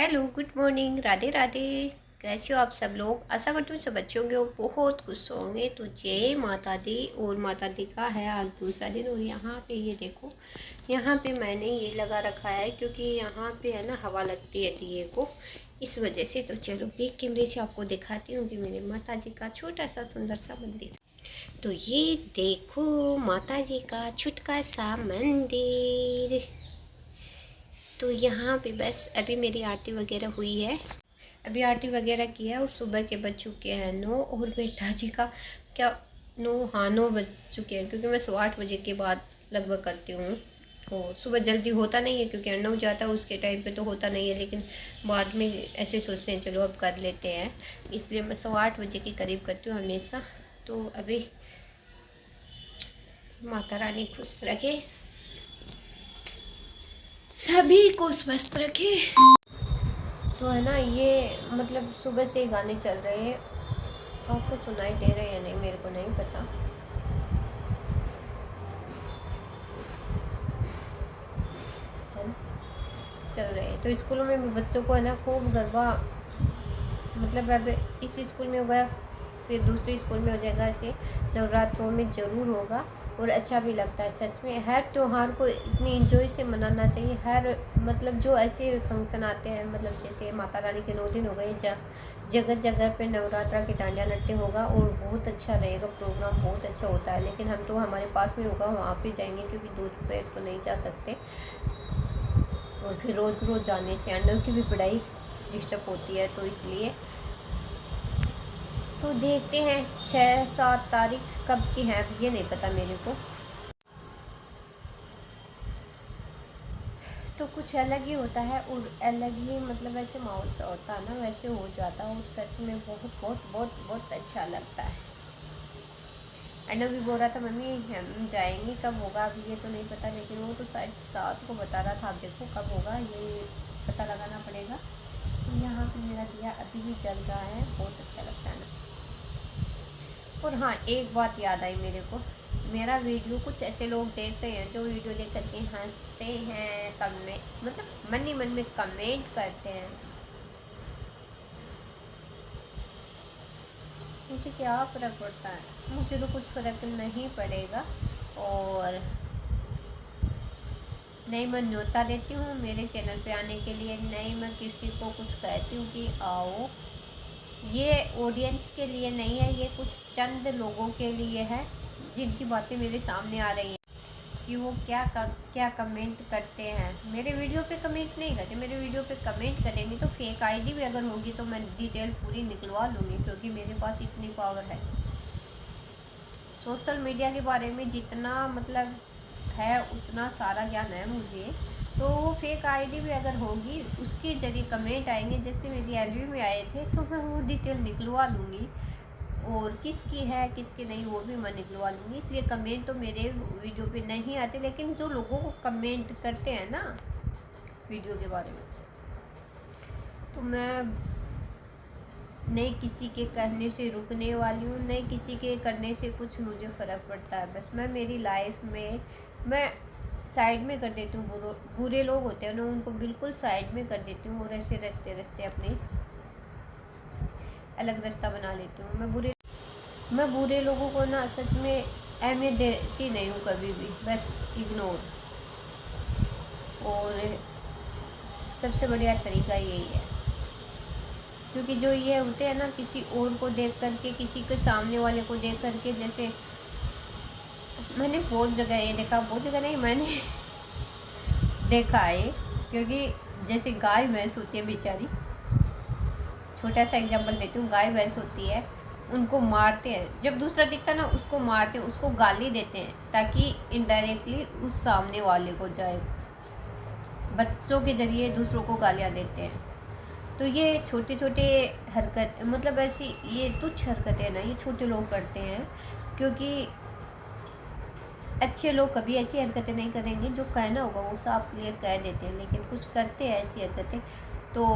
Hello, good morning, Radhe Radhe. कैसे हो आप सब लोग? आशा करती हूँ सब अच्छे होंगे और बहुत खुश होंगे। तो जय माता दी। और माता दी का है आज दूसरा दिन। और यहाँ पे ये देखो, यहाँ पे मैंने ये लगा रखा है क्योंकि यहाँ पे है ना हवा लगती है दिए को, इस वजह से। तो चलो एक कैमरे से आपको दिखाती हूँ कि मेरे माता जी का छोटा सा सुंदर सा मंदिर। तो ये देखो माता जी का छुटका सा मंदिर। तो यहाँ पे बस अभी मेरी आरती वगैरह हुई है, अभी आरती वगैरह किया है और सुबह के बज चुके हैं 9। और बेटा जी का क्या 9, हाँ 9 बज चुके हैं क्योंकि मैं 8:15 के बाद लगभग करती हूँ। तो सुबह जल्दी होता नहीं है क्योंकि अर्नव जाता है उसके टाइम पे तो होता नहीं है, लेकिन बाद में ऐसे सोचते हैं चलो अब कर लेते हैं, इसलिए मैं 8:15 के करीब करती हूँ हमेशा। तो अभी माता रानी खुश रखे, सभी को स्वस्थ रखे। तो है ना, ये मतलब सुबह से ही गाने चल रहे हैं, आपको सुनाई दे रहे हैं या नहीं मेरे को नहीं पता। है ना, चल रहे हैं। तो स्कूलों में भी बच्चों को है ना खूब गरबा, मतलब अब इस स्कूल में होगा फिर दूसरे स्कूल में हो जाएगा, ऐसे नवरात्रों में ज़रूर होगा। और अच्छा भी लगता है सच में। हर त्यौहार को इतनी इंजॉय से मनाना चाहिए। हर मतलब जो ऐसे फंक्शन आते हैं, मतलब जैसे माता रानी के 9 दिन हो गए, जगह जगह पे नवरात्रा के डांडिया नृत्य होगा और बहुत अच्छा रहेगा, प्रोग्राम बहुत अच्छा होता है। लेकिन हम तो हमारे पास में होगा वहाँ पे जाएंगे क्योंकि दूर पे तो नहीं जा सकते। और फिर रोज़ रोज़ जाने से अंडों की भी पढ़ाई डिस्टर्ब होती है, तो इसलिए तो देखते हैं 6-7 तारीख कब की है ये नहीं पता मेरे को। तो कुछ अलग ही होता है और अलग ही मतलब ऐसे माहौल सा होता है ना, वैसे हो जाता है और सच में बहुत बहुत बहुत बहुत अच्छा लगता है। एंड भी बोल रहा था मम्मी हम जाएंगे, कब होगा अभी ये तो नहीं पता, लेकिन वो तो शायद 7 को बता रहा था। आप देखो कब होगा ये पता लगाना पड़ेगा। तो यहाँ पे मेरा दिया अभी भी चल रहा है, बहुत अच्छा लगता है ना। और हाँ, एक बात याद आई मेरे को, मेरा वीडियो कुछ ऐसे लोग देख रहे हैं जो वीडियो देख करके हंसते हैं, कमेंट मतलब मन ही मन में कमेंट करते हैं। मुझे क्या फ़र्क पड़ता है, मुझे तो कुछ फ़र्क नहीं पड़ेगा। और नहीं मैं न्योता देती हूँ मेरे चैनल पे आने के लिए, नहीं मैं किसी को कुछ कहती हूँ कि आओ। ये ऑडियंस के लिए नहीं है, ये कुछ चंद लोगों के लिए है जिनकी बातें मेरे सामने आ रही हैं कि वो क्या कमेंट करते हैं। मेरे वीडियो पे कमेंट नहीं करते, मेरे वीडियो पे कमेंट करेंगे तो फेक आईडी भी अगर होगी तो मैं डिटेल पूरी निकलवा लूँगी, क्योंकि मेरे पास इतनी पावर है। सोशल मीडिया के बारे में जितना मतलब है उतना सारा ज्ञान है मुझे। तो वो फेक आईडी भी अगर होगी उसके जरिए कमेंट आएंगे, जैसे मेरी एलवी में आए थे, तो मैं वो डिटेल निकलवा लूँगी। और किसकी है किसकी नहीं वो भी मैं निकलवा लूँगी। इसलिए कमेंट तो मेरे वीडियो पे नहीं आते, लेकिन जो लोगों को कमेंट करते हैं ना वीडियो के बारे में, तो मैं नहीं किसी के कहने से रुकने वाली हूँ, नहीं किसी के करने से कुछ मुझे फ़र्क पड़ता है। बस मैं मेरी लाइफ में मैं साइड में कर देती हूँ। बुरे लोग होते हैं ना उनको बिल्कुल साइड में कर देती हूँ और ऐसे रास्ते रास्ते अपने अलग रास्ता बना लेती हूँ। मैं बुरे लोगों को ना सच में अहमियत देती नहीं हूँ कभी भी, बस इग्नोर। और सबसे बढ़िया तरीका यही है, क्योंकि जो ये होते हैं ना किसी और को देख करके, किसी के सामने वाले को देख करके, जैसे मैंने बहुत जगह ये देखा, बहुत जगह नहीं मैंने देखा है। क्योंकि जैसे गाय भैंस होती है बेचारी, छोटा सा एग्जांपल देती हूँ, गाय भैंस होती है उनको मारते हैं, जब दूसरा दिखता है ना उसको मारते हैं, उसको गाली देते हैं ताकि इनडायरेक्टली उस सामने वाले को जाए। बच्चों के जरिए दूसरों को गालियाँ देते हैं। तो ये छोटे छोटे हरकत मतलब ऐसी ये तुच्छ हरकतें हैं ना, ये छोटे लोग करते हैं, क्योंकि अच्छे लोग कभी ऐसी हरकतें नहीं करेंगे। जो कहना होगा वो साफ क्लियर कह देते हैं, लेकिन कुछ करते हैं ऐसी हरकतें। तो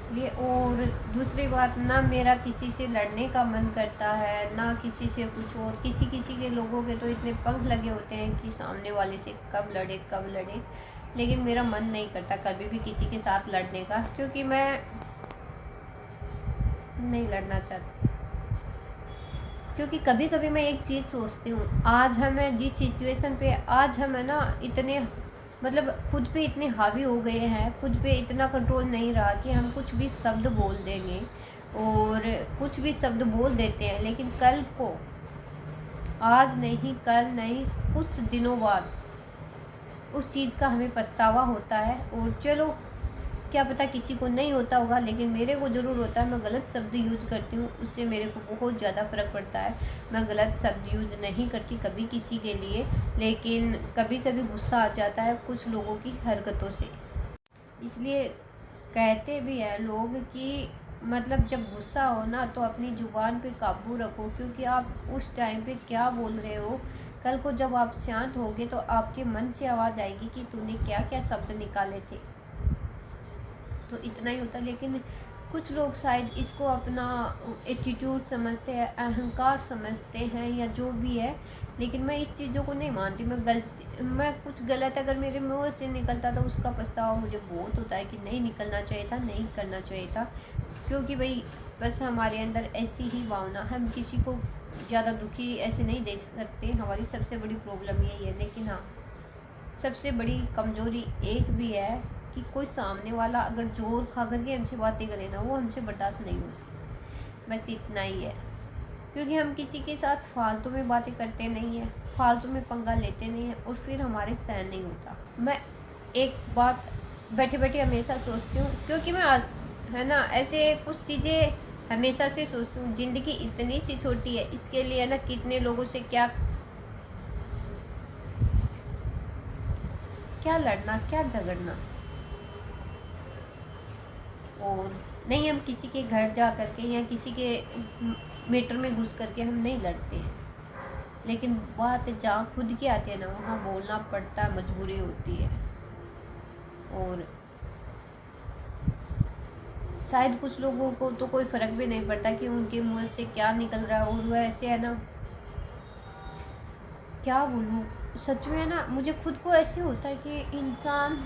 इसलिए। और दूसरी बात, ना मेरा किसी से लड़ने का मन करता है, ना किसी से कुछ और। किसी किसी के लोगों के तो इतने पंख लगे होते हैं कि सामने वाले से कब लड़े कब लड़े, लेकिन मेरा मन नहीं करता कभी भी किसी के साथ लड़ने का, क्योंकि मैं नहीं लड़ना चाहती। क्योंकि कभी कभी मैं एक चीज़ सोचती हूँ, आज हमें जिस सिचुएशन पे, आज हम है ना इतने मतलब खुद पे इतने हावी हो गए हैं, खुद पे इतना कंट्रोल नहीं रहा कि हम कुछ भी शब्द बोल देंगे और कुछ भी शब्द बोल देते हैं, लेकिन कल को, आज नहीं कल नहीं, कुछ दिनों बाद उस चीज़ का हमें पछतावा होता है। और चलो क्या पता किसी को नहीं होता होगा, लेकिन मेरे को ज़रूर होता है। मैं गलत शब्द यूज करती हूँ, उससे मेरे को बहुत ज़्यादा फ़र्क पड़ता है। मैं गलत शब्द यूज नहीं करती कभी किसी के लिए, लेकिन कभी कभी गुस्सा आ जाता है कुछ लोगों की हरकतों से। इसलिए कहते भी हैं लोग कि मतलब जब गुस्सा हो ना तो अपनी ज़ुबान पे काबू रखो, क्योंकि आप उस टाइम पे क्या बोल रहे हो, कल को जब आप शांत होगे तो आपके मन से आवाज़ आएगी कि तूने क्या क्या शब्द निकाले थे। तो इतना ही होता है। लेकिन कुछ लोग शायद इसको अपना एटीट्यूड समझते हैं, अहंकार समझते हैं, या जो भी है, लेकिन मैं इस चीज़ों को नहीं मानती। मैं कुछ गलत अगर मेरे मुँह से निकलता तो उसका पछतावा मुझे बहुत होता है कि नहीं निकलना चाहिए था, नहीं करना चाहिए था। क्योंकि भाई बस हमारे अंदर ऐसी ही भावना, हम किसी को ज़्यादा दुखी ऐसे नहीं दे सकते, हमारी सबसे बड़ी प्रॉब्लम यही है। लेकिन हाँ, सबसे बड़ी कमज़ोरी एक भी है कि कोई सामने वाला अगर जोर खा करके हमसे बातें करे ना, वो हमसे बर्दाश्त नहीं होती। बस इतना ही है। क्योंकि हम किसी के साथ फालतू में बातें करते नहीं हैं, फालतू में पंगा लेते नहीं हैं, और फिर हमारे सहन नहीं होता। मैं एक बात बैठे बैठे हमेशा सोचती हूँ, क्योंकि मैं है ना ऐसे कुछ चीज़ें हमेशा से सोचती हूँ, ज़िंदगी इतनी सी छोटी है, इसके लिए ना कितने लोगों से क्या क्या लड़ना, क्या झगड़ना। और नहीं, हम किसी के घर जा करके या किसी के मैटर में घुस करके हम नहीं लड़ते हैं, लेकिन बात जहाँ खुद की आती है ना, वहाँ बोलना पड़ता है, मजबूरी होती है। और शायद कुछ लोगों को तो कोई फ़र्क भी नहीं पड़ता कि उनके मुंह से क्या निकल रहा है, और वह ऐसे है ना, क्या बोलूँ, सच में है ना, मुझे खुद को ऐसे होता है कि इंसान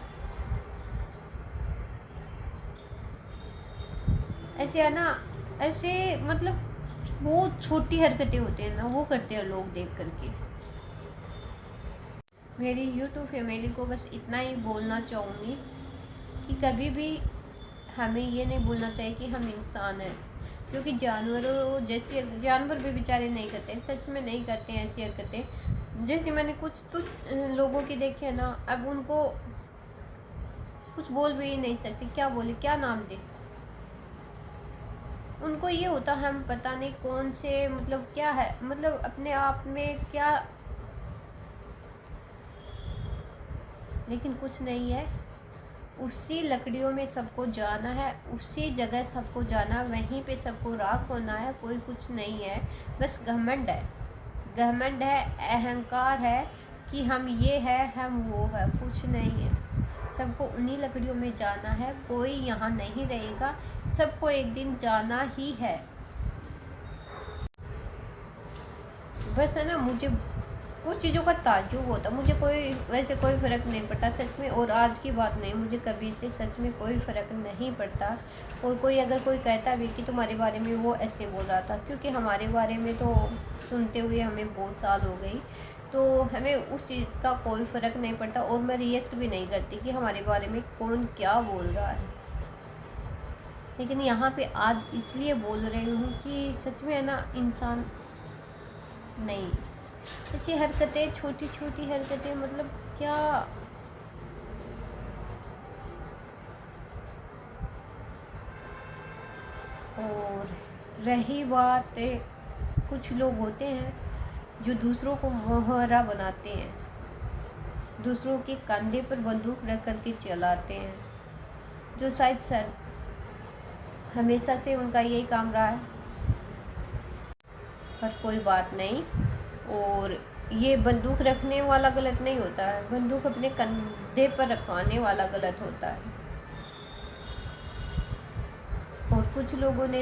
ऐसे है ना, ऐसे मतलब बहुत छोटी हरकतें होती हैं ना, वो करते हैं लोग देख करके। मेरी यूट्यूब फैमिली को बस इतना ही बोलना चाहूँगी कि कभी भी हमें ये नहीं भूलना चाहिए कि हम इंसान हैं। क्योंकि जानवरों जैसी जानवर भी बेचारे नहीं करते हैं, सच में नहीं करते हैं ऐसी हरकतें। जैसे मैंने कुछ लोगों की देखी है ना, अब उनको कुछ बोल भी नहीं सकते, क्या बोले, क्या नाम दे। उनको ये होता हम पता नहीं कौन से, मतलब क्या है, मतलब अपने आप में क्या, लेकिन कुछ नहीं है। उसी लकड़ियों में सबको जाना है, उसी जगह सबको जाना, वहीं पे सबको राख होना है, कोई कुछ नहीं है। बस घमंड है, घमंड है, अहंकार है कि हम ये है, हम वो है, कुछ नहीं है। सबको उन्हीं लकड़ियों में जाना है, कोई यहाँ नहीं रहेगा, सबको एक दिन जाना ही है। बस है ना, मुझे उस चीज़ों का ताज्जुब होता, मुझे कोई वैसे कोई फ़र्क नहीं पड़ता सच में। और आज की बात नहीं, मुझे कभी से सच में कोई फ़र्क नहीं पड़ता। और कोई अगर कोई कहता भी कि तुम्हारे बारे में वो ऐसे बोल रहा था, क्योंकि हमारे बारे में तो सुनते हुए हमें बहुत साल हो गई, तो हमें उस चीज़ का कोई फ़र्क नहीं पड़ता। और मैं रिएक्ट भी नहीं करती कि हमारे बारे में कौन क्या बोल रहा है। लेकिन यहाँ पे आज इसलिए बोल रही हूँ कि सच में है ना, इंसान नहीं, ऐसी हरकतें, छोटी छोटी हरकतें, मतलब क्या। और रही बात, कुछ लोग होते हैं जो दूसरों को मोहरा बनाते हैं, दूसरों के कंधे पर बंदूक रख करके चलाते हैं, जो शायद सर हमेशा से उनका यही काम रहा है। पर कोई बात नहीं। और ये बंदूक रखने वाला गलत नहीं होता है, बंदूक अपने कंधे पर रखवाने वाला गलत होता है। कुछ लोगों ने,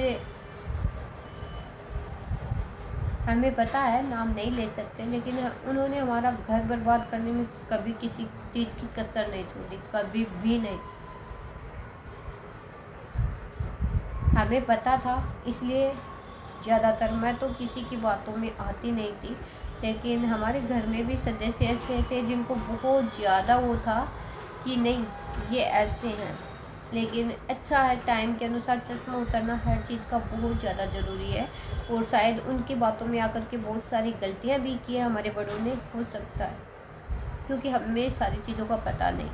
हमें पता है, नाम नहीं ले सकते, लेकिन उन्होंने हमारा घर बर्बाद करने में कभी किसी चीज़ की कसर नहीं छोड़ी, कभी भी नहीं। हमें पता था, इसलिए ज़्यादातर मैं तो किसी की बातों में आती नहीं थी, लेकिन हमारे घर में भी सदस्य ऐसे थे जिनको बहुत ज़्यादा वो था कि नहीं ये ऐसे हैं। लेकिन अच्छा है, टाइम के अनुसार चश्मा उतरना हर चीज़ का बहुत ज़्यादा ज़रूरी है, और शायद उनकी बातों में आकर के बहुत सारी गलतियाँ भी की है हमारे बड़ों ने, हो सकता है, क्योंकि हमें सारी चीज़ों का पता नहीं।